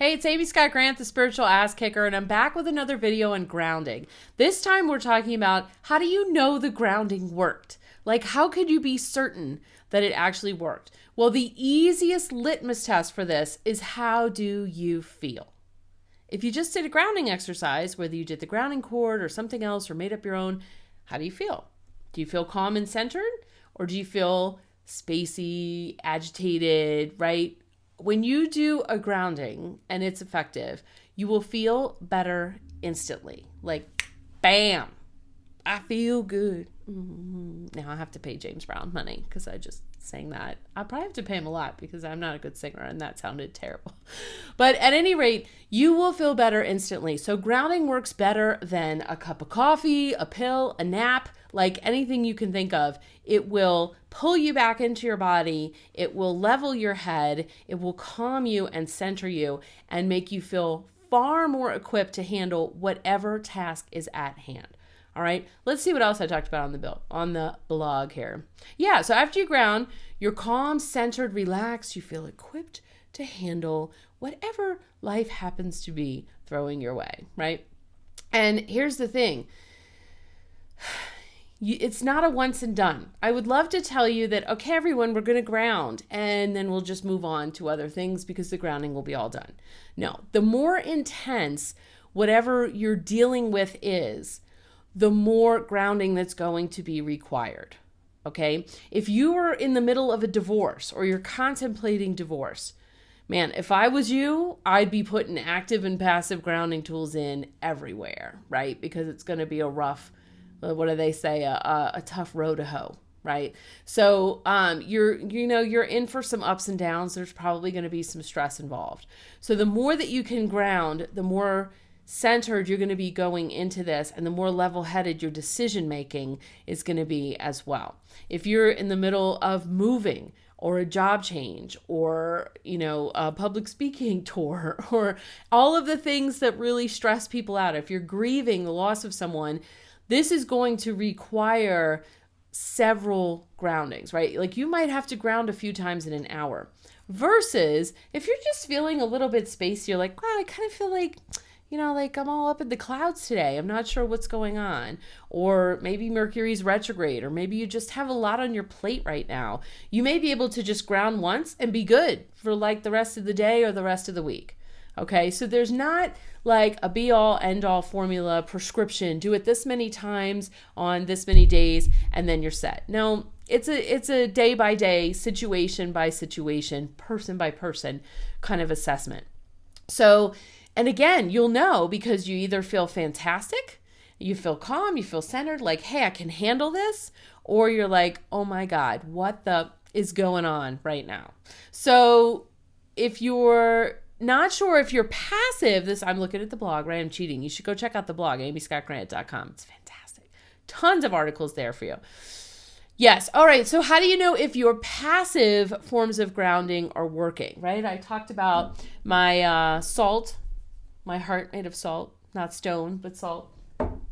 Hey, it's Amy Scott Grant, the spiritual ass kicker, and I'm back with another video on grounding. This time we're talking about how do you know the grounding worked? Like, how could you be certain that it actually worked? Well, the easiest litmus test for this is how do you feel? If you just did a grounding exercise, whether you did the grounding cord or something else or made up your own, how do you feel? Do you feel calm and centered? Or do you feel spacey, agitated, right? When you do a grounding and it's effective, you will feel better instantly. Like, bam, I feel good. Now I have to pay James Brown money because I just sang that. I probably have to pay him a lot because I'm not a good singer and that sounded terrible. But at any rate, you will feel better instantly. So grounding works better than a cup of coffee, a pill, a nap, like anything you can think of. It will pull you back into your body. It will level your head. It will calm you and center you and make you feel far more equipped to handle whatever task is at hand. All right, let's see what else I talked about on the blog here. Yeah, so after you ground, you're calm, centered, relaxed. You feel equipped to handle whatever life happens to be throwing your way, right? And here's the thing. It's not a once and done. I would love to tell you that, okay, everyone, we're going to ground and then we'll just move on to other things because the grounding will be all done. No, the more intense whatever you're dealing with is, the more grounding that's going to be required, okay? If you are in the middle of a divorce or you're contemplating divorce, man, if I was you, I'd be putting active and passive grounding tools in everywhere, right? Because it's going to be a rough, what do they say, a tough row to hoe, right? So you're in for some ups and downs. There's probably going to be some stress involved. So the more that you can ground, the more centered you're going to be going into this, and the more level-headed your decision making is going to be as well. If you're in the middle of moving or a job change or a public speaking tour or all of the things that really stress people out, if you're grieving the loss of someone, this is going to require several groundings, right? Like you might have to ground a few times in an hour versus if you're just feeling a little bit spacey, you're like, wow, I kind of feel like I'm all up in the clouds today. I'm not sure what's going on. Or maybe Mercury's retrograde, or maybe you just have a lot on your plate right now. You may be able to just ground once and be good for like the rest of the day or the rest of the week. Okay, so there's not like a be-all, end-all formula, prescription. Do it this many times on this many days, and then you're set. No, it's a day-by-day, situation by situation, person by person kind of assessment. So, and again, you'll know because you either feel fantastic, you feel calm, you feel centered, like, hey, I can handle this, or you're like, oh my God, what the is going on right now? So if you're not sure if you're passive, I'm looking at the blog, right? I'm cheating. You should go check out the blog, amyscottgrant.com. It's fantastic. Tons of articles there for you. Yes. All right. So how do you know if your passive forms of grounding are working, right? I talked about my salt, my heart made of salt, not stone, but salt.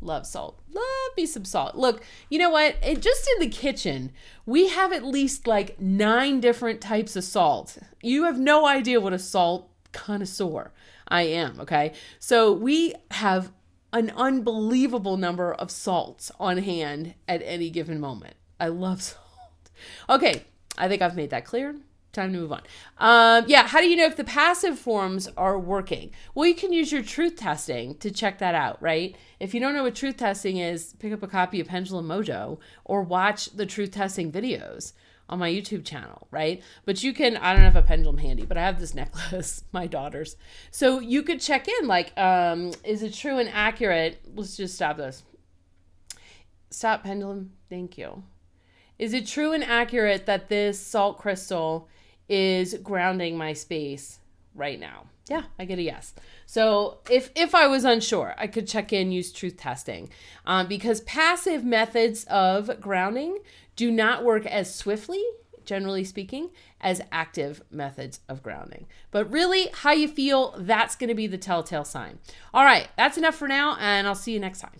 Love salt. Love me some salt. Look, you know what? Just in the kitchen, we have at least like 9 different types of salt. You have no idea what a salt connoisseur I am, okay? So we have an unbelievable number of salts on hand at any given moment. I love salt. Okay, I think I've made that clear. Time to move on. How do you know if the passive forms are working? Well, you can use your truth testing to check that out, right? If you don't know what truth testing is, pick up a copy of Pendulum Mojo or watch the truth testing videos on my YouTube channel, right? But you can, I don't have a pendulum handy, but I have this necklace, my daughter's. So you could check in like, is it true and accurate? Let's just stop this. Stop, pendulum. Thank you. Is it true and accurate that this salt crystal is grounding my space right now? Yeah, I get a yes. So if I was unsure, I could check in, use truth testing, because passive methods of grounding do not work as swiftly, generally speaking, as active methods of grounding. But really, how you feel, that's going to be the telltale sign. All right, that's enough for now, and I'll see you next time.